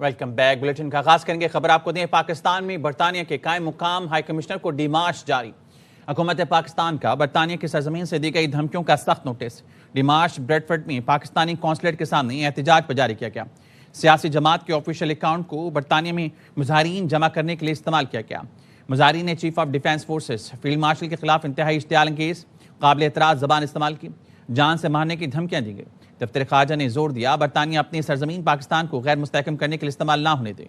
Welcome back. Bulletin کا آغاز کریں گے، خبر آپ کو دیں پاکستان میں برطانیہ کے قائم مقام ہائی کمشنر کو ڈیمارش جاری۔ حکومت پاکستان کا برطانیہ کی سرزمین سے دی گئی دھمکیوں کا سخت نوٹس۔ ڈیمارش بریڈفورڈ میں پاکستانی قونصلیٹ کے سامنے احتجاج پر جاری کیا گیا۔ سیاسی جماعت کے آفیشیل اکاؤنٹ کو برطانیہ میں مظاہرین جمع کرنے کے لیے استعمال کیا گیا۔ مظاہرین نے chief of defence forces field marshal کے خلاف انتہائی اشتعال انگیز قابل اعتراض زبان استعمال کی، جان سے مارنے کی دھمکیاں دی گئی۔ دفتر خارجہ نے زور دیا برطانیہ اپنی سرزمین پاکستان کو غیر مستحکم کرنے کے لیے استعمال نہ ہونے دے۔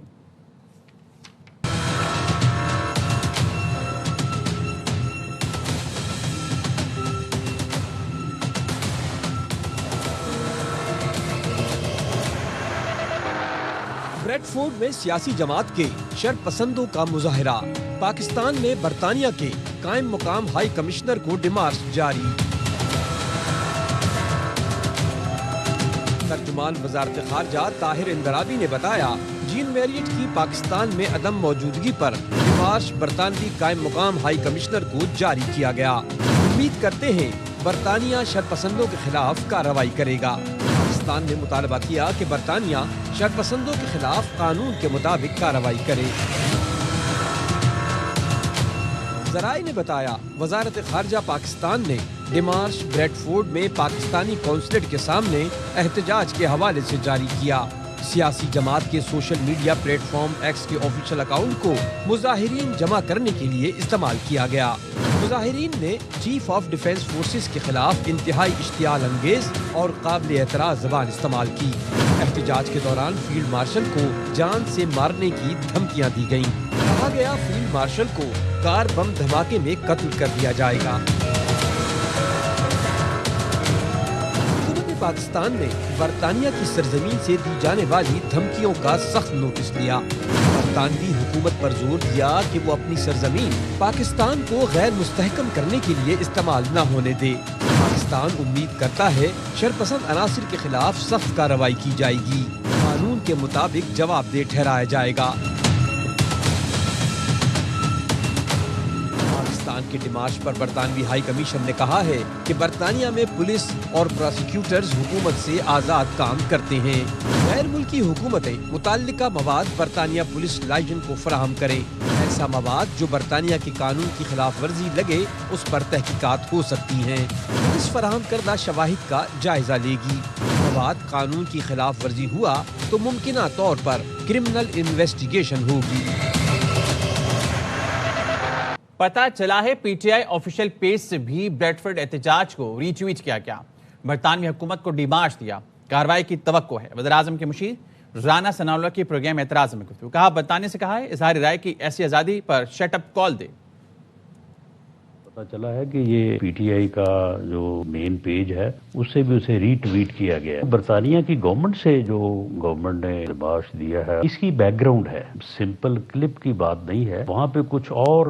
بریڈفورڈ میں سیاسی جماعت کے شرپسندوں کا مظاہرہ۔ پاکستان میں برطانیہ کے قائم مقام ہائی کمشنر کو ڈیمارش جاری۔ ترجمان وزارت خارجہ طاہر اندرابی نے بتایا، جین میریٹ کی پاکستان میں عدم موجودگی پر ڈیمارش برطانوی قائم مقام ہائی کمشنر کو جاری کیا گیا۔ امید کرتے ہیں برطانیہ شرپسندوں کے خلاف کارروائی کرے گا۔ پاکستان نے مطالبہ کیا کہ برطانیہ شرپسندوں کے خلاف قانون کے مطابق کارروائی کرے۔ ذرائع نے بتایا، وزارت خارجہ پاکستان نے ڈیمارش بریڈفورڈ میں پاکستانی قونصلیٹ کے سامنے احتجاج کے حوالے سے جاری کیا۔ سیاسی جماعت کے social media plate form x کے آفیشیل اکاؤنٹ کو مظاہرین جمع کرنے کے لیے استعمال کیا گیا۔ مظاہرین نے چیف آف ڈیفنس فورسز کے خلاف انتہائی اشتعال انگیز اور قابل اعتراض زبان استعمال کی۔ احتجاج کے دوران فیلڈ مارشل کو جان سے مارنے کی دھمکیاں دی گئیں۔ کہا گیا فیلڈ مارشل کو کار بم دھماکے میں قتل کر دیا جائے گا۔ پاکستان نے برطانیہ کی سرزمین سے دی جانے والی دھمکیوں کا سخت نوٹس لیا۔ برطانوی حکومت پر زور دیا کہ وہ اپنی سرزمین پاکستان کو غیر مستحکم کرنے کے لیے استعمال نہ ہونے دے۔ پاکستان امید کرتا ہے شرپسند عناصر کے خلاف سخت کارروائی کی جائے گی، قانون کے مطابق جواب دہ ٹھہرایا جائے گا۔ پاکستان کے ڈیمارش پر برطانوی ہائی کمیشن نے کہا ہے کہ برطانیہ میں پولیس اور پراسیکیوٹرز حکومت سے آزاد کام کرتے ہیں۔ غیر ملکی حکومتیں متعلقہ مواد برطانیہ پولیس لائجن کو فراہم کریں۔ ایسا مواد جو برطانیہ کے قانون کی خلاف ورزی لگے اس پر تحقیقات ہو سکتی ہیں۔ پولیس فراہم کردہ شواہد کا جائزہ لے گی۔ مواد قانون کی خلاف ورزی ہوا تو ممکنہ طور پر کرمنل انویسٹیگیشن ہوگی۔ پتہ چلا ہے P T I official page سے بھی بریڈفورڈ احتجاج کو ری ٹویٹ کیا گیا۔ برطانوی حکومت کو ڈیمارش دیا، کارروائی کی توقع ہے۔ وزیراعظم کے مشیر رانا ثناء اللہ کی پروگرام اعتراض میں گفتگو، کہا برطانیہ سے کہا ہے اظہار رائے کی ایسی آزادی پر شٹ اپ کال دے۔ پتہ چلا ہے کہ یہ پی ٹی آئی کا جو مین پیج ہے اس سے بھی اسے ری ٹویٹ کیا گیا ہے۔ برطانیہ کی گورنمنٹ سے جو گورنمنٹ نے ڈیمارش دیا ہے اس کی بیک گراؤنڈ ہے، سمپل کلپ کی بات نہیں ہے۔ وہاں پہ کچھ اور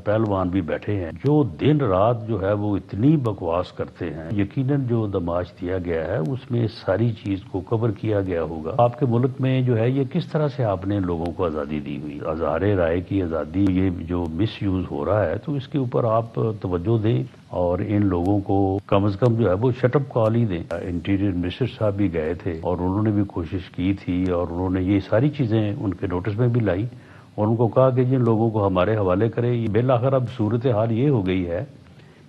پہلوان بھی بیٹھے ہیں جو دن رات جو ہے وہ اتنی بکواس کرتے ہیں۔ یقیناً جو دماش دیا گیا ہے اس میں ساری چیز کو کور کیا گیا ہوگا۔ آپ کے ملک میں جو ہے یہ کس طرح سے آپ نے لوگوں کو آزادی دی ہوئی، اظہار رائے کی آزادی، یہ جو مس یوز ہو رہا ہے تو اس کے اوپر آپ توجہ دیں اور ان لوگوں کو کم از کم جو ہے وہ شٹ اپ کال ہی دیں۔ انٹیریئر منسٹر صاحب بھی گئے تھے اور انہوں نے بھی کوشش کی تھی اور انہوں نے یہ ساری چیزیں ان کے نوٹس میں بھی لائی اور ان کو کہا کہ جن لوگوں کو ہمارے حوالے کرے۔ بالآخر اب صورتحال یہ ہو گئی ہے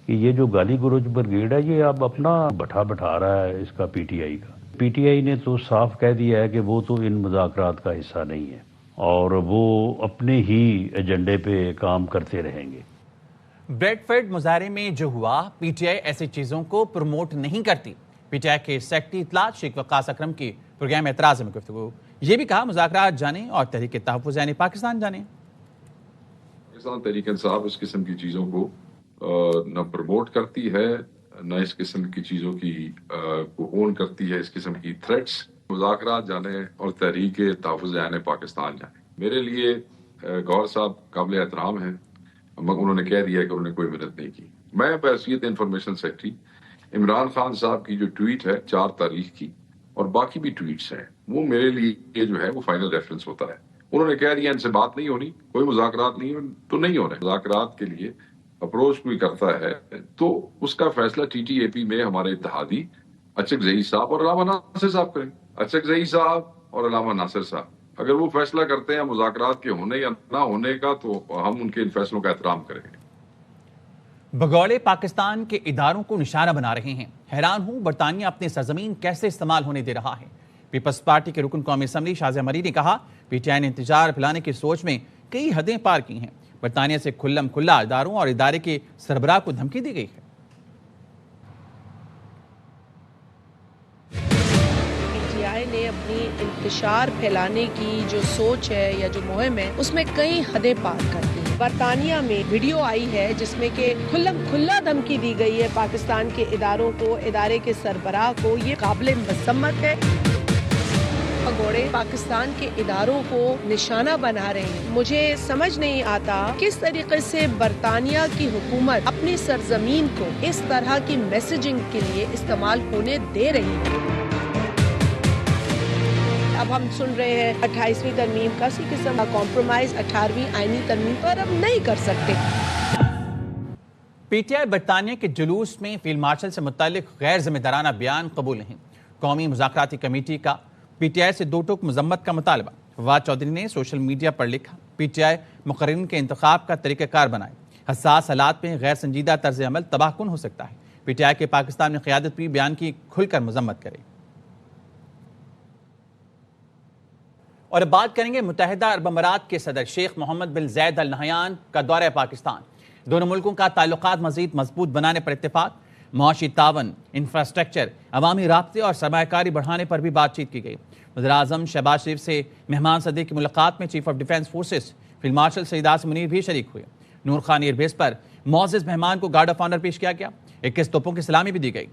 کہ یہ جو گالی گلوچ بریگیڈ ہے یہ اب اپنا بٹھا رہا ہے اس کا پی ٹی آئی کا۔ پی ٹی آئی نے تو صاف کہہ دیا ہے کہ وہ تو ان مذاکرات کا حصہ نہیں ہے اور وہ اپنے ہی ایجنڈے پہ کام کرتے رہیں گے۔ بریڈفورڈ مظاہرے میں جو ہوا، پی ٹی آئی ایسی چیزوں کو پروموٹ نہیں کرتی۔ پی ٹی آئی کے سیکرٹری اطلاعات شیخ وقاص اکرم کی پروگرام اعتراض میں گفتگو، یہ بھی کہا مذاکرات جانیں اور تحریک تحفظ یعنی پاکستان جانیں۔ پاکستان تحریک انصاف اس قسم کی چیزوں کو نہ پروموٹ کرتی ہے، نہ اس قسم کی چیزوں کی کو اون کرتی ہے، اس قسم کی تھریٹس۔ مذاکرات جانیں اور تحریک تحفظ یعنی پاکستان جانیں۔ میرے لیے گور صاحب قابل احترام ہیں، انہوں نے کہہ دیا کہ انہوں نے کوئی محنت نہیں کی۔ میں بحیثیت انفارمیشن سیکرٹری عمران خان صاحب کی جو ٹویٹ ہے 4 تاریخ کی اور باقی بھی ٹویٹس ہیں وہ میرے لیے جو ہے وہ فائنل ریفرنس ہوتا ہے۔ انہوں نے کہہ دیا ان سے بات نہیں ہونی، کوئی مذاکرات نہیں تو نہیں ہو رہے۔ مذاکرات کے لیے اپروچ کوئی کرتا ہے تو اس کا فیصلہ ٹی ٹی اے پی میں ہمارے اتحادی اچک زئی صاحب اور علامہ ناصر صاحب کریں۔ اچک زئی صاحب اور علامہ ناصر صاحب اگر وہ فیصلہ کرتے ہیں مذاکرات کے ہونے یا نہ ہونے کا تو ہم ان کے ان فیصلوں کا احترام کریں گے۔ بھگوڑے پاکستان کے اداروں کو نشانہ بنا رہے ہیں۔ حیران ہوں برطانیہ اپنی سرزمین کیسے استعمال ہونے دے رہا ہے۔ پیپلز پارٹی کے رکن قومی اسمبلی شازیہ مری نے کہا پی ٹی آئی نے انتشار پھیلانے کی سوچ میں کئی حدیں پار کی ہیں۔ برطانیہ سے کھلم کھلا اداروں اور ادارے کے سربراہ کو دھمکی دی گئی ہے۔ نے اپنی انتشار پھیلانے کی جو سوچ ہے یا جو مہم ہے اس میں کئی حدیں پار کر دی ہیں۔ برطانیہ میں ویڈیو آئی ہے جس میں کہ کھلم کھلا دھمکی دی گئی ہے پاکستان کے اداروں کو، ادارے کے سربراہ کو۔ یہ قابل مذمت ہے۔ بھگوڑے پاکستان کے اداروں کو نشانہ بنا رہے ہیں۔ مجھے سمجھ نہیں آتا کس طریقے سے برطانیہ کی حکومت اپنی سرزمین کو اس طرح کی میسیجنگ کے لیے استعمال ہونے دے رہی ہے۔ اب ہم سن رہے ہیں 28ویں ترمیم کا کسی قسم کا کمپرومائز 18ویں آئینی ترمیم پر اب نہیں کر سکتے۔ پی ٹی آئی برطانیہ کے جلوس میں فیلڈ مارشل سے متعلق غیر ذمہ دارانہ بیان قبول نہیں۔ قومی مذاکراتی کمیٹی کا پی ٹی آئی سے 2 ٹوک مذمت کا مطالبہ۔ فواد چودھری نے سوشل میڈیا پر لکھا پی ٹی آئی مقررین کے انتخاب کا طریقہ کار بنائے۔ حساس حالات میں غیر سنجیدہ طرز عمل تباہ کن ہو سکتا ہے۔ پی ٹی آئی کے پاکستان میں قیادت بھی بیان کی کھل کر مذمت کرے۔ اور اب بات کریں گے متحدہ عرب امارات کے صدر شیخ محمد بن زید ال نہیان کا دورہ پاکستان۔ دونوں ملکوں کا تعلقات مزید مضبوط بنانے پر اتفاق۔ معاشی تعاون، انفراسٹرکچر، عوامی رابطے اور سرمایہ کاری بڑھانے پر بھی بات چیت کی گئی۔ وزیر اعظم شہباز شریف سے مہمان صدر کی ملاقات میں chief of defence forces field marshal Saeed Asim Munir بھی شریک ہوئے۔ نور خان ایئر بیس پر معزز مہمان کو گارڈ آف آنر پیش کیا گیا۔ 21 توپوں کی سلامی بھی دی گئی۔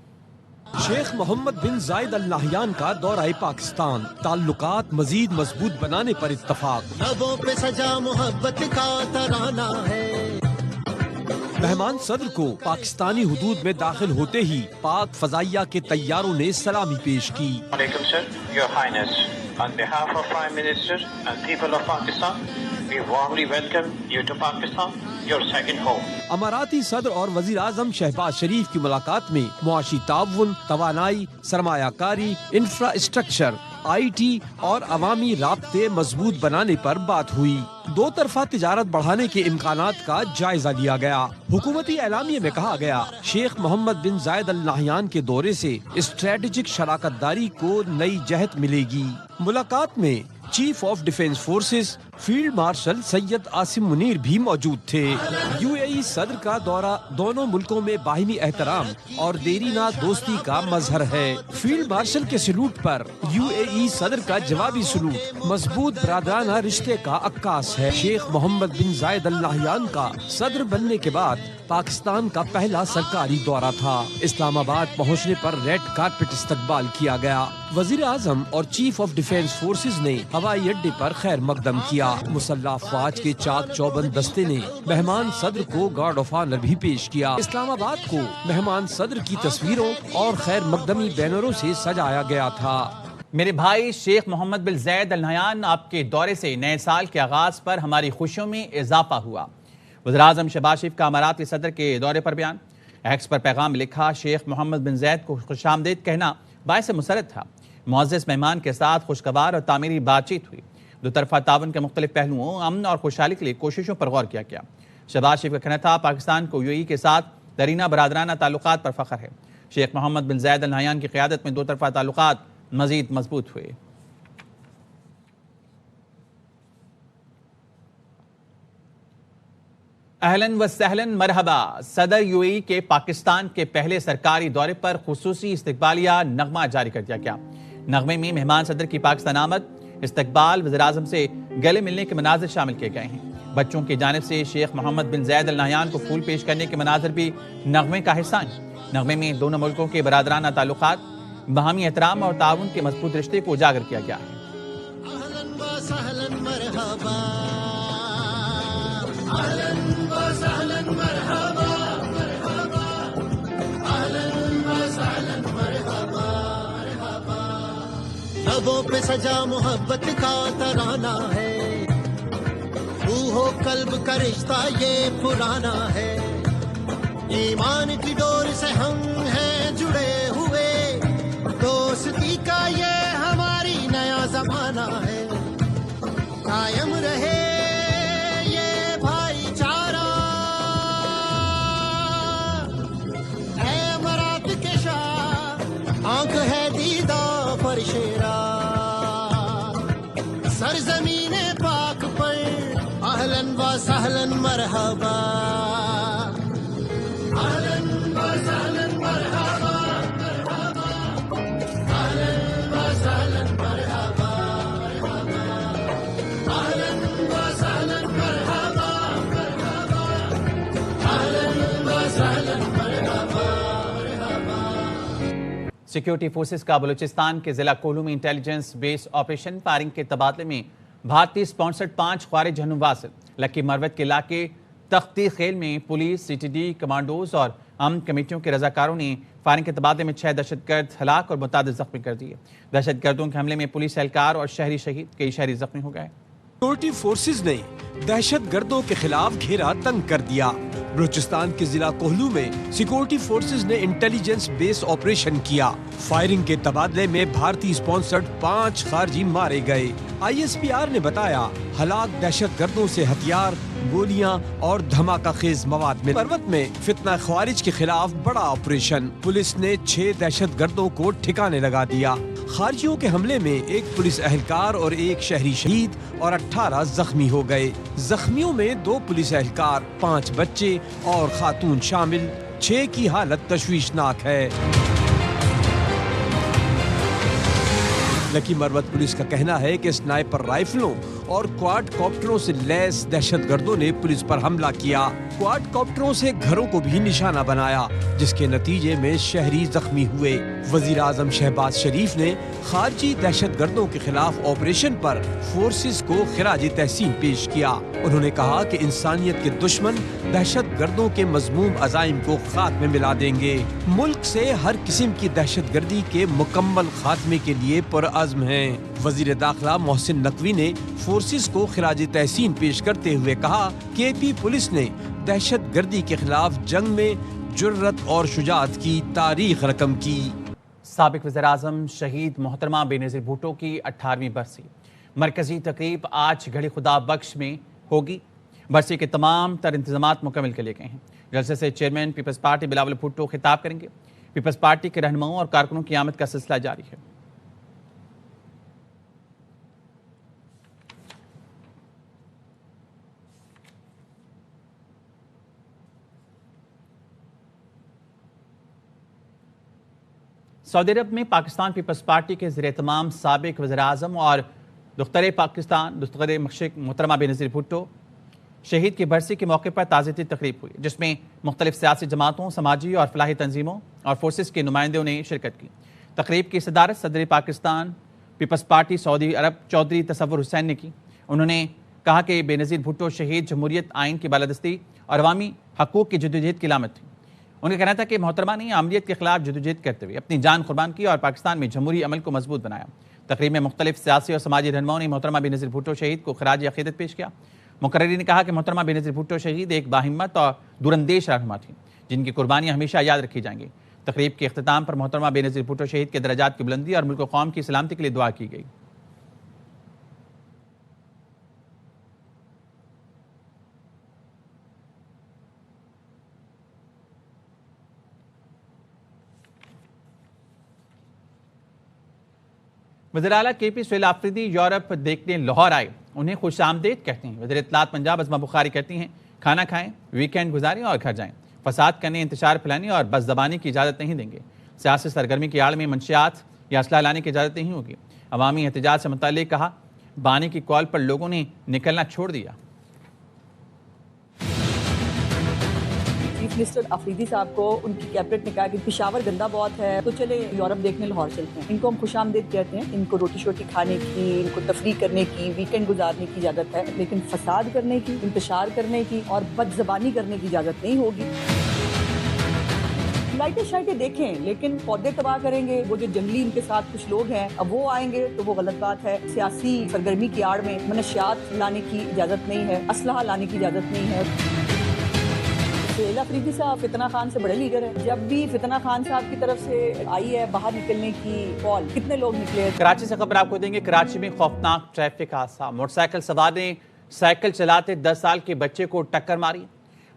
شیخ محمد بن زائد ال نہیان کا دورہ پاکستان، تعلقات مزید مضبوط بنانے پر اتفاق۔ لبوں پہ سجا محبت کا ترانہ ہے۔ مہمان صدر کو پاکستانی حدود میں داخل ہوتے ہی پاک فضائیہ کے طیاروں نے سلامی پیش کی۔ Alaikum sir, Your Highness, on behalf of Prime Minister and people of Pakistan, we warmly welcome you to Pakistan, your second home. اماراتی صدر اور وزیر اعظم شہباز شریف کی ملاقات میں معاشی تعاون، توانائی، سرمایہ کاری، انفراسٹرکچر، آئی ٹی اور عوامی رابطے مضبوط بنانے پر بات ہوئی۔ 2 طرفہ تجارت بڑھانے کے امکانات کا جائزہ لیا گیا۔ حکومتی اعلامیے میں کہا گیا شیخ محمد بن زائد ال نہیان کے دورے سے اسٹریٹجک شراکت داری کو نئی جہت ملے گی۔ ملاقات میں chief of defence forces field marshal Syed Asim Munir بھی موجود تھے۔ یو اے ای صدر کا دورہ دونوں ملکوں میں باہمی احترام اور دیرینہ دوستی کا مظہر ہے۔ فیلڈ مارشل کے سلوٹ پر یو اے ای صدر کا جوابی سلوٹ مضبوط برادرانہ رشتے کا عکاس ہے۔ شیخ محمد بن زائد ال نہیان کا صدر بننے کے بعد پاکستان کا پہلا سرکاری دورہ تھا۔ اسلام آباد پہنچنے پر ریڈ کارپٹ استقبال کیا گیا۔ وزیر اعظم اور چیف آف ڈیفنس فورسز نے ہوائی اڈے پر خیر مقدم کیا۔ مسلح افواج کے چاک چوبند دستے نے مہمان صدر کو گارڈ آف آنر بھی پیش کیا۔ اسلام آباد کو مہمان صدر کی تصویروں اور خیر مقدمی بینروں سے سجایا گیا تھا۔ میرے بھائی شیخ محمد بن زید ال نہیان، آپ کے دورے سے نئے سال کے آغاز پر ہماری خوشیوں میں اضافہ ہوا۔ وزیر اعظم شہباز شریف کا اماراتی صدر کے دورے پر بیان۔ ایکس پر پیغام لکھا شیخ محمد بن زید کو خوش آمدید کہنا باعث مسرت تھا۔ معزز مہمان کے ساتھ خوشگوار اور تعمیری بات چیت ہوئی۔ 2 طرفہ تعاون کے مختلف پہلوؤں، امن اور خوشحالی کے لیے کوششوں پر غور کیا گیا۔ شہباز شریف کا کہنا تھا پاکستان کو یو اے ای کے ساتھ دیرینہ برادرانہ تعلقات پر فخر ہے۔ شیخ محمد بن زید ال نہیان کی قیادت میں 2 طرفہ تعلقات مزید مضبوط ہوئے۔ اہلاً و سہلاً مرحبا۔ صدر یو اے ای کے پاکستان کے پہلے سرکاری دورے پر خصوصی استقبالیہ نغمہ جاری کر دیا گیا۔ نغمے میں مہمان صدر کی پاکستان آمد، استقبال، وزیر اعظم سے گلے ملنے کے مناظر شامل کیے گئے ہیں۔ بچوں کی جانب سے شیخ محمد بن زید ال نہیان کو پھول پیش کرنے کے مناظر بھی نغمے کا حصہ ہیں۔ نغمے میں دونوں ملکوں کے برادرانہ تعلقات، باہمی احترام اور تعاون کے مضبوط رشتے کو اجاگر کیا گیا ہے۔ لبوں پہ سجا محبت کا ترانہ ہے، روح و قلب کا رشتہ یہ پرانا ہے، ایمان کی ڈور سے ہم ہیں جڑے ہوئے، دوستی کا یہ ہماری نیا زمانہ ہے، सहलन मरहबा अहलन व सहलन मरहबा अहलन व सहलन मरहबा अहलन व सहलन मरहबा अहलन व सहलन मरहबा। सिक्योरिटी फोर्सेस का बलूचिस्तान के जिला कोल्लू में इंटेलिजेंस बेस ऑपरेशन फायरिंग के तबादले में भारतीय स्पॉन्सर्ड 5 ख्वारिज वासिल लकी मरवत के इलाके तख्ती खेल में पुलिस, सीटीडी, कमांडोज और अमन कमेटियों के रजाकारों ने फायरिंग के तबादले में 6 दहशतगर्द हलाक और मुतादिद जख्मी कर दिए। दहशतगर्दों के हमले में पुलिस एहलकार और शहरी शहीद, कई शहरी जख्मी हो गए। सिक्योरिटी फोर्सेज ने दहशत गर्दों के खिलाफ घेरा तंग कर दिया। बलूचिस्तान के जिला कोहलू में सिक्योरिटी फोर्सेज ने इंटेलिजेंस बेस ऑपरेशन किया। फायरिंग के तबादले में भारतीय स्पॉन्सर्ड 5 खारजी मारे गए। ISPR ने बताया हलाक दहशत गर्दों से हथियार, गोलियां और धमाका खेज मवाद में पर्वत में फितना ख्वारिज के खिलाफ बड़ा ऑपरेशन। पुलिस ने 6 दहशत गर्दों को ठिकाने लगा दिया। खारजियों के हमले में एक पुलिस एहलकार और एक शहरी शहीद और 18 जख्मी हो गए। जख्मियों में 2 पुलिस एहलकार, 5 बच्चे और खातून शामिल। 6 की हालत तशवीशनाक है। लकी मरवत पुलिस का कहना है कि स्नाइपर राइफलों और क्वाड कॉप्टरों से लैस दहशतगर्दों ने पुलिस पर हमला किया। क्वाड कॉप्टरों से घरों को भी निशाना बनाया, जिसके नतीजे में शहरी जख्मी हुए। वजीर आजम शहबाज शरीफ ने खारजी दहशतगर्दों के खिलाफ ऑपरेशन पर फोर्सेस को खिराज तहसीन पेश किया। उन्होंने कहा कि इंसानियत के दुश्मन दहशतगर्दों के मजमूम अजाइम को खाक में मिला देंगे। मुल्क से हर किस्म की दहशतगर्दी के मुकम्मल खात्मे के लिए पुरअज़्म हैं। वजीर दाखिला मोहसिन नकवी ने फोर्सेस को खिराज तहसीन पेश करते हुए कहा कि AP पुलिस ने दहशत गर्दी के खिलाफ जंग में जुर्रत और शुजाअत की तारीख रकम की। साबिक वज़ीर-ए-आज़म शहीद मोहतरमा बेनज़ीर भुट्टो की 18वीं बरसी मरकजी तकरीब आज घड़ी खुदा बख्श में होगी। बरसी के तमाम तर इंतजामात मुकम्मल कर लिए गए हैं। जलसे से चेयरमैन पीपल्स पार्टी बिलावल भुट्टो खिताब करेंगे। पीपल्स पार्टी के रहनुमाओं और कारकुनों की आमद का सिलसिला जारी है। सऊदी अरब में पाकिस्तान पीपल्स पार्टी के ज़ेर-ए-तमाम साबिक वज़ीर-ए-आज़म और दुख्तर पाकिस्तान दुख्तर मशरिक़ मोहतरमा बेनज़ीर भुट्टो शहीद की बरसी के मौके पर ताज़ियती तकरीब हुई, जिसमें मुख्तलिफ सियासी जमातों, समाजी और फलाही तंजीमों और फोर्सेस के नुमाइंदों ने शिरकत की। तकरीब की सदारत सदर पाकिस्तान पीपल्स पार्टी सऊदी अरब चौधरी तसव्वुर हुसैन ने की। उन्होंने कहा कि बेनज़ीर भुट्टो शहीद जमहूरियत आइन की बालादस्ती और अवामी हकूक़ की जदोजहद की अलामत थी। उनका कहना था कि मोहतरमा ने आमरीत के खिलाफ जदोजहद करते हुए अपनी जान कुर्बान की और पाकिस्तान में जमहूरी अमल को मजबूत बनाया। तकरीब में मुख्तलिफ सियासी और समाजी रहनुमाओं ने मोहतरमा बेनज़ीर भुट्टो शहीद को खराज अक़ीदत पेश किया। मुकर्रिरीन ने कहा कि मोहतरमा बेनज़ीर भुट्टो शहीद एक बाहिम्मत और दूरंदेश रहनुमा थी, जिनकी कुर्बानियाँ हमेशा याद रखी जाएंगी। तकरीब के अख्तिताम पर मोहतरमा बेनज़ीर भुट्टो शहीद के दर्जात की बुलंदी और मुल्क व कौम की सलामती के लिए दुआ की गई। वज़ीर आला KP सुहेल आफरीदी यूरोप देखने लाहौर आए, उन्हें खुश आमदेद कहते हैं। वज़ीर इत्तलात पंजाब अज़मा बुखारी कहती हैं खाना खाएं, वीकेंड गुजारें और घर जाएं। फसाद करने, इंतशार फैलाने और बज़ज़बानी की इजाज़त नहीं देंगे। सियासी सरगर्मी की आड़ में मंशियात या असला लाने की इजाज़त नहीं होगी। अवामी एहतजाज से मुताल्लिक़ कहा, बानी की कॉल पर लोगों ने निकलना छोड़ दिया। चीफ मिनिस्टर अफरीदी साहब को उनकी कैबिनेट ने कहा कि पेशावर गंदा बहुत है, तो चले यूरोप देखने लाहौर चलते हैं। इनको हम खुशामदीद कहते हैं। इनको रोटी शोटी खाने की, इनको तफरीह करने की, वीकेंड गुजारने की इजाज़त है, लेकिन फसाद करने की, इंतशार करने की और बदज़बानी करने की इजाज़त नहीं होगी। लाइटें शाइटें देखें, लेकिन पौधे तबाह करेंगे। वो जो जंगली इनके साथ कुछ लोग हैं, अब वो आएंगे तो वो गलत बात है। सियासी सरगर्मी की आड़ में मनशियात लाने की इजाज़त नहीं है, असलहा लाने की इजाज़त नहीं है। सुहेल आफरीदी साहब फितना खान से बड़े लीडर हैं। जब भी फितना खान साहब की तरफ से आई है बाहर निकलने की कॉल, कितने लोग निकले। कराची से खबर आपको देंगे। कराची में खौफनाक ट्रैफिक हादसा, मोटरसाइकिल सवार ने साइकिल चलाते 10 साल के बच्चे को टक्कर मारी।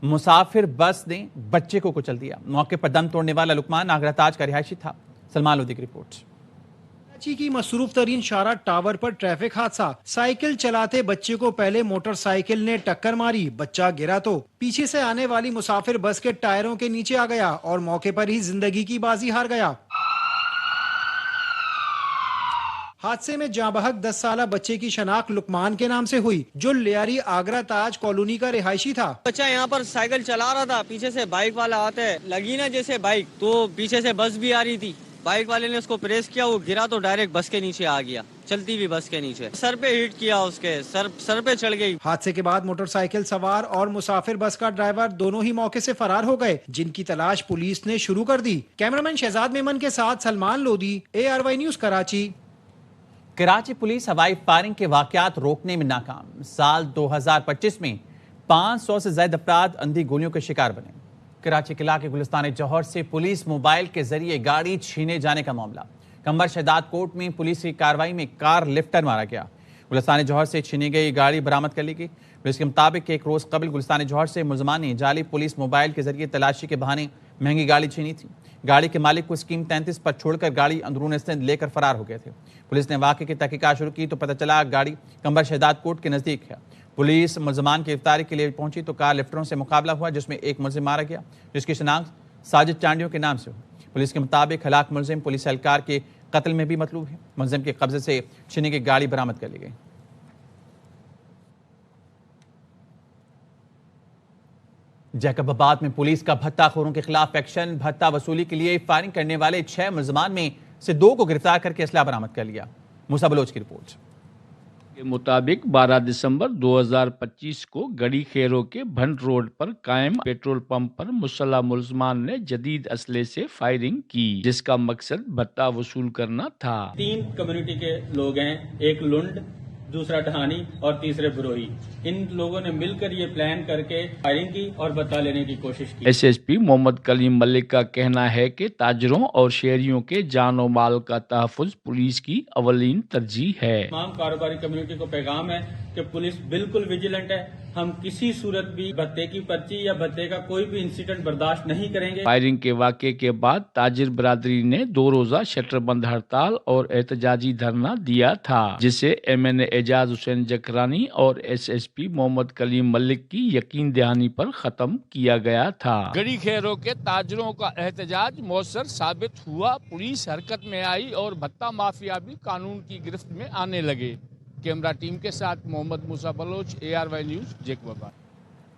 मुसाफिर बस ने बच्चे को कुचल दिया। मौके पर दम तोड़ने वाला लुकमान आगरा ताज का रिहायशी था। सलमान लोधी की रिपोर्ट। कराची की मसरूफ तरीन शारा टावर पर ट्रैफिक हादसा, साइकिल चलाते बच्चे को पहले मोटरसाइकिल ने टक्कर मारी, बच्चा गिरा तो पीछे से आने वाली मुसाफिर बस के टायरों के नीचे आ गया और मौके पर ही जिंदगी की बाजी हार गया। हादसे में जाँ बहक 10 साला बच्चे की शनाख्त लुकमान के नाम से हुई, जो लियारी आगरा ताज कॉलोनी का रिहायशी था। बच्चा यहाँ पर साइकिल चला रहा था, पीछे से बाइक वाला आता है, लगी ना जैसे बाइक, तो पीछे से बस भी आ रही थी, बाइक वाले ने उसको प्रेस किया, वो गिरा तो डायरेक्ट बस के नीचे आ गया, चलती हुई बस के नीचे सर पे हिट किया, उसके सर पे चढ़ गई। हादसे के बाद मोटरसाइकिल सवार और मुसाफिर बस का ड्राइवर दोनों ही मौके से फरार हो गए, जिनकी तलाश पुलिस ने शुरू कर दी। कैमरामैन शहजाद मेमन के साथ Salman Lodhi, ARY news Karachi. Karachi police हवाई फायरिंग के वाकयात रोकने में नाकाम। साल 2025 में 500 से ज्यादा अफराद अंधी गोलियों के शिकार बने। कराची के इलाके गुलिस्तान जौहर से पुलिस मोबाइल के जरिए गाड़ी छीने जाने का मामला। कंबर शहदाद कोर्ट में पुलिस की कार्रवाई में कार लिफ्टर मारा गया। गुलिस्तान जौहर से छीनी गई गाड़ी बरामद कर ली गई। पुलिस के मुताबिक एक रोज कबल गुलिस्तान जौहर से मुलजमान ने जाली पुलिस मोबाइल के जरिए तलाशी के बहाने महंगी गाड़ी छीनी थी। गाड़ी के मालिक को स्कीम 33 पर छोड़कर गाड़ी अंदरून सिंध लेकर फरार हो गए थे। पुलिस ने वाक़े की तहकीकात शुरू की तो पता चला गाड़ी कंबर शहदाद कोर्ट के नजदीक है। पुलिस मुलजमान की गिरफ्तारी के लिए पहुंची तो कार लिफ्टरों से मुकाबला हुआ, जिसमें एक मुलजिम मारा गया, जिसकी शनाख्त साजिद चांडियों के नाम से हुई। पुलिस के मुताबिक हलाक मुलजिम पुलिस एहलकार के कत्ल में भी मतलूब है। मुलजिम के कब्जे से छीनी की गाड़ी बरामद कर ली गई। जैकबाबाद में पुलिस का भत्ताखोरों के खिलाफ एक्शन। भत्ता वसूली के लिए फायरिंग करने वाले 6 मुलजमान में से 2 को गिरफ्तार करके असला बरामद कर लिया। मूसा बलोच की रिपोर्ट के मुताबिक 12 दिसंबर 2025 को गड़ी खेरों के भंड रोड पर कायम पेट्रोल पंप पर मुसल्लह मुलजमान ने जदीद असले से फायरिंग की, जिसका मकसद भत्ता वसूल करना था। 3 कम्युनिटी के लोग हैं, एक लुंड, दूसरा ढहानी और तीसरे बरोही। इन लोगों ने मिलकर ये प्लान करके फायरिंग की और भत्ता लेने की कोशिश की। SSP मोहम्मद कलीम मलिक का कहना है कि ताजरों और शहरियों के जान और माल का तहफ़्फ़ुज़ पुलिस की अवलीन तरजीह है। तमाम कारोबारी कम्युनिटी को पैगाम है कि पुलिस बिल्कुल विजिलेंट है। हम किसी सूरत भी भत्ते की पर्ची या भत्ते का कोई भी इंसिडेंट बर्दाश्त नहीं करेंगे। फायरिंग के वाक़े के बाद ताजिर बरादरी ने 2 रोज़ा शटरबंद हड़ताल और एहतजाजी धरना दिया था, जिसे MNA एजाज हुसैन जकरानी और SSP मोहम्मद कलीम मलिक की यकीन दहानी पर खत्म किया गया था। गड़ी खेरों के ताजरों का एहतजाज मौसर साबित हुआ। पुलिस हरकत में आई और भत्ता माफिया भी कानून की गिरफ्त में आने लगे। कैमरा टीम के साथ मोहम्मद मूसा बलोच, ARY न्यूज, जैकबाबाद।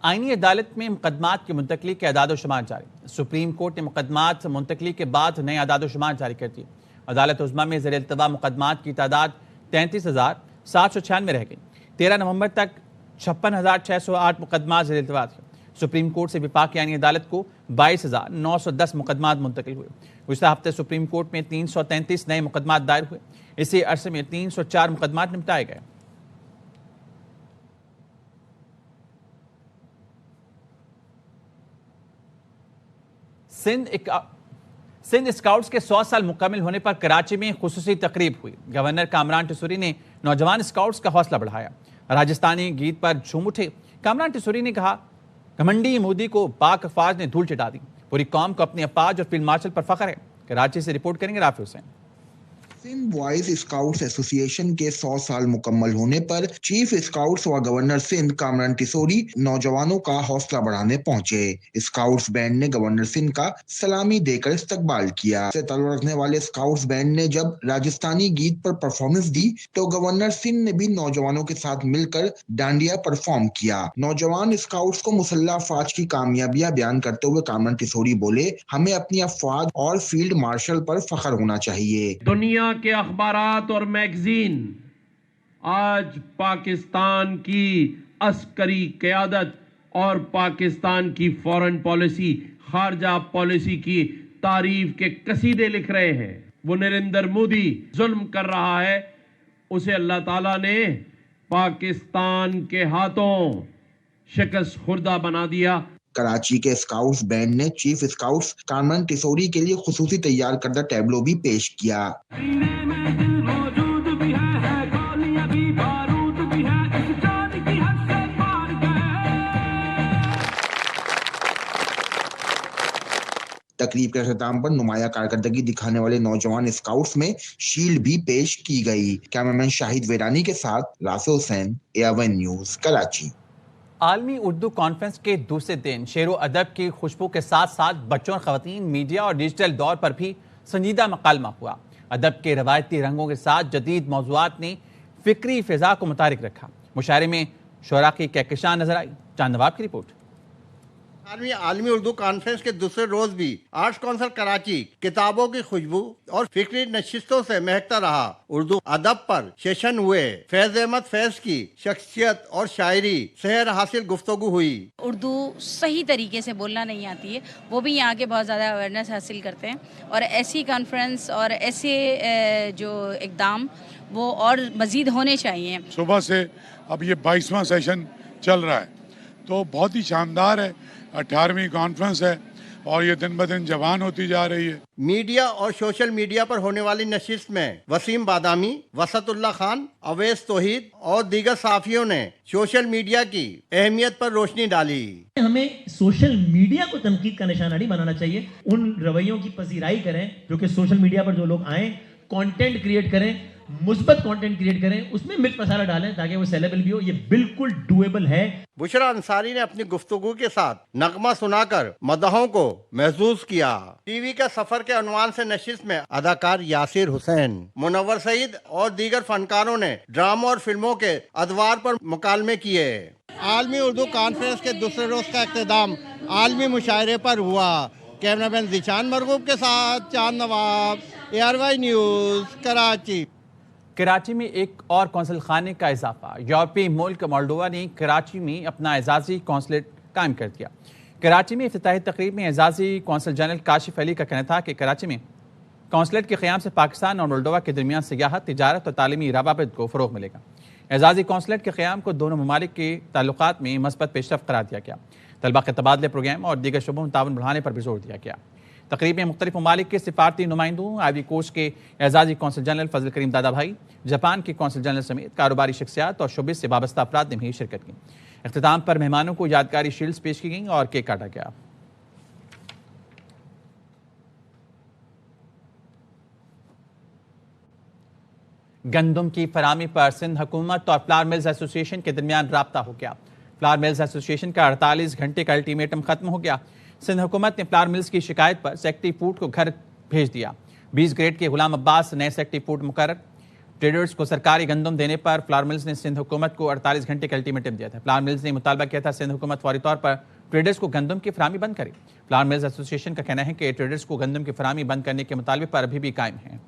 आईनी अदालत में मुकदमात की मुंतकली के आदाद-ओ-शुमार जारी। सुप्रीम कोर्ट ने मुकदमात मुंतकली के बाद नए आदाद-ओ-शुमार जारी कर दिए। अदालत उज़्मा में ज़ेर इल्तिवा मुकदमात की तादाद 33,796 रह गई। 13 नवंबर तक 56,608 मुकदमात ज़ेर इल्तिवा थे। सुप्रीम कोर्ट से विफाकी आईनी अदालत को 22,910 मुकदमात मुंतकिल हुए। गुज़िश्ता हफ्ते सुप्रीम कोर्ट में 333 नए मुकदमात दायर हुए। इसी अरसे में 304 मुकदमात निपटाए गए। सिंध स्काउट्स के 100 साल मुकम्मल होने पर कराची में खुसूसी तकरीब हुई। गवर्नर कामरान टिसूरी ने नौजवान स्काउट्स का हौसला बढ़ाया। राजस्थानी गीत पर झूम उठे। कामरान टिसूरी ने कहा, घमंडी मोदी को पाक अफवाज ने धूल चटा दी। पूरी कौम को अपनी अफवाज और फील्ड मार्शल पर फख्र है। कराची से रिपोर्ट करेंगे Rafi Hussain. Sindh boys scouts association के 100 साल मुकम्मल होने पर चीफ स्काउट्स व गवर्नर सिंध कामरान टिसूरी नौजवानों का हौसला बढ़ाने पहुंचे। स्काउट्स बैंड ने गवर्नर सिंध का सलामी देकर इस्तकबाल किया। से ताल्लुक रखने वाले स्काउट्स बैंड ने जब राजस्थानी गीत पर परफॉर्मेंस दी तो गवर्नर सिंध ने भी नौजवानों के साथ मिलकर डांडिया परफॉर्म किया। नौजवान स्काउट्स को मुसल्लह अफवाज की कामयाबियां बयान करते हुए कामरान टिसूरी बोले, हमें अपनी अफवाज और फील्ड मार्शल पर फख्र होना चाहिए। दुनिया के अखबारात और मैगजीन आज पाकिस्तान की अस्करी क़यादत और पाकिस्तान की फॉरेन पॉलिसी, खारजा पॉलिसी की तारीफ के कसीदे लिख रहे हैं। वो नरेंद्र मोदी जुल्म कर रहा है, उसे अल्लाह ताला ने पाकिस्तान के हाथों शिकस्त खुर्दा बना दिया। कराची के स्काउट्स बैंड ने चीफ स्काउट्स कामरान टिसूरी के लिए खुसूसी तैयार करदा टैबलो भी पेश किया। तकरीब के अख्ताम पर नुमाया कारकर्दगी दिखाने वाले नौजवान स्काउट्स में शील्ड भी पेश की गई। कैमरामैन शाहिद वेरानी के साथ Rafale Hussain, AR1 news, Karachi. आलमी उर्दू कॉन्फ्रेंस के दूसरे दिन शेर व अदब की खुशबू के साथ साथ बच्चों और खवातीन, मीडिया और डिजिटल दौर पर भी संजीदा मकालमा हुआ। अदब के रवायती रंगों के साथ जदीद मौज़ूआत ने फिक्री फिजा को मुतारिक रखा। मुशायरे में शोरा की कहकशां नजर आई। चांद नवाब की रिपोर्ट। आलमी उर्दू कॉन्फ्रेंस के दूसरे रोज भी आर्ट्स काउंसिल कराची किताबों की खुशबू और फिक्री नशिस्तों से महकता रहा। उर्दू अदब पर सेशन हुए। फैज अहमद फैज की शख्सियत और शायरी सेहर हासिल गुफ्तगू हुई। उर्दू सही तरीके से बोलना नहीं आती है, वो भी यहाँ के बहुत ज़्यादा अवेयरनेस हासिल करते हैं और ऐसी कॉन्फ्रेंस और ऐसे जो इक़दाम वो और मज़ीद होने चाहिए। सुबह से अब ये 22वां सेशन चल रहा है तो बहुत ही शानदार है। 18वीं कॉन्फ्रेंस है और ये दिन ब दिन जवान होती जा रही है। मीडिया और सोशल मीडिया पर होने वाली नशिस्त में वसीम बादामी, वसतुल्लाह खान, अवैस तौहीद और दीगर साफियों ने सोशल मीडिया की अहमियत पर रोशनी डाली। हमें सोशल मीडिया को तनकीद का निशाना नहीं बनाना चाहिए। उन रवैयों की पजीराई करें जो कि सोशल मीडिया पर जो लोग आए कंटेंट क्रिएट करें, मुस्बत कंटेंट क्रिएट करें, उसमें मिर्च मसाला डालें ताकि वो सेलेबल भी हो। ये बिल्कुल डुएबल है। बुशरा अंसारी ने अपनी गुफ्तगू के साथ नगमा सुनाकर मदहों को महसूस किया। टीवी के सफर के अनवान से नशिस्त में अदाकार यासिर हुसैन, मुनव्वर सईद और दीगर फनकारों ने ड्रामों और फिल्मों के अदवार पर मुकालमे किए। आलमी उर्दू कॉन्फ्रेंस के दूसरे रोज का इख्तिताम आलमी मुशायरे पर हुआ। कैमरामैन जिशान मरगूब के साथ चांद नवाब, AR1 न्यूज, कराची। कराची में एक और कौंसल खाने का इजाफा। यूरोपीय मुल्क मोल्डोवा ने कराची में अपना एजाजी कौंसलेट कायम कर दिया। कराची में इफ्तिताही तकरीब में एजाजी कौंसल जनरल काशिफ अली का कहना था कि कराची में कौंसलेट के क़याम से पाकिस्तान और मोल्डोवा के दरमियान सियाहत, तिजारत और तालीमी रवाबित को फ़रोग़ मिलेगा। एजाजी कौंसलेट के क़याम को दोनों ममालिक के ताल्लुकात में मस्बत पेशरफ़्त करार दिया गया। तलबा के तबादले प्रोग्राम और दीगर शोबों में ताउन बढ़ाने पर भी जोर दिया गया। तकरीब में मुख्तलिफ ममालिक के सिफारती नुमाइंदों, आइवरी कोस्ट के एजाजी कौंसल जनरल फजल करीम दादा भाई, जापान के कौंसल जनरल समेत कारोबारी शख्सियात और शोबे से वाबस्ता अफराद ने भी शिरकत की। इख्तिताम पर मेहमानों को यादगारी शील्ड्स पेश की गई और केक काटा गया। गंदम की फराहमी पर सिंध हुकूमत और फ्लावर मिल्स एसोसिएशन के दरमियान राब्ता हो गया। फ्लावर मिल्स एसोसिएशन का 48 घंटे का अल्टीमेटम खत्म हो गया। सिंध हुकूमत ने फ्लावर मिल्स की शिकायत पर सेक्रेटरी फूड को घर भेज दिया। 20 ग्रेड के गुलाम अब्बास नए सेक्रेटरी फूड मुकर्रर। ट्रेडर्स को सरकारी गंदम देने पर फ्लावर मिल्स ने सिंध हुकूमत को 48 घंटे का अल्टीमेटम दिया था। फ्लावर मिल्स ने मुतालबा किया था सिंध हुकूमत फौरी तौर पर ट्रेडर्स को गंदम की फराहमी बंद करे। फ्लावर मिल्स एसोसिएशन का कहना है कि ट्रेडर्स को गंदम की फराहमी बंद करने के मुतालबे पर अभी भी कायम है।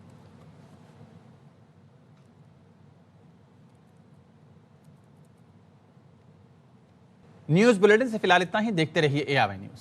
न्यूज़ बुलेटिन से फिलहाल इतना ही। देखते रहिए AR1 न्यूज़।